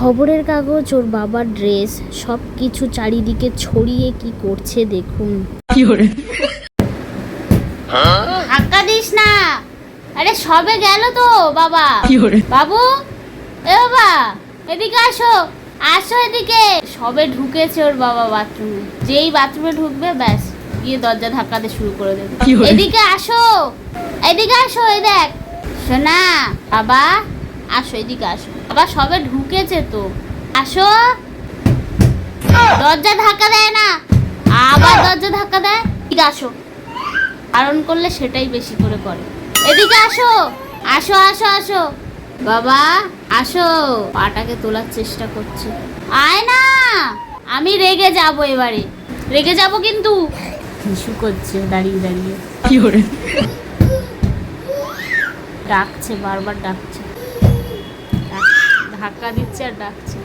খবরের কাগজ, ওর বাবার ড্রেস, সব কিছু চারিদিকে ছড়িয়ে কি করছে দেখুন। ধাক্কা দিস না, আরে সবে গেল তো বাবা। বাবু, এ বাবা এদিকে আসো, আসো এদিকে। সবে ঢুকেছে ওর বাবা বাথরুমে, যেই বাথরুমে ঢুকবে ব্যাস গিয়ে দরজা ধাক্কা দিয়ে শুরু করে দেবে। এদিকে আসো, এদিকে আসো, এই দেখ শোনা বাবা, আসো এদিকে আসো। বাবা সবে ঢুকেছে তো, আসো। দরজা ধাক্কা দেয় না, আবার দরজা ধাক্কা দেয়। এদিকে আসো, বারণ করলে সেটাই বেশি করে করে। এদিকে আসো, আসো আসো আসো বাবা, আসো। পাটাকে তোলার চেষ্টা করছে, আয় না। আমি রেগে যাব, এবারে রেগে যাব কিন্তু। হিসু করছে দাঁড়িয়ে দাঁড়িয়ে, ডাকছে, বারবার ডাকছে, ধাক্কা দিচ্ছে আর ডাকছে।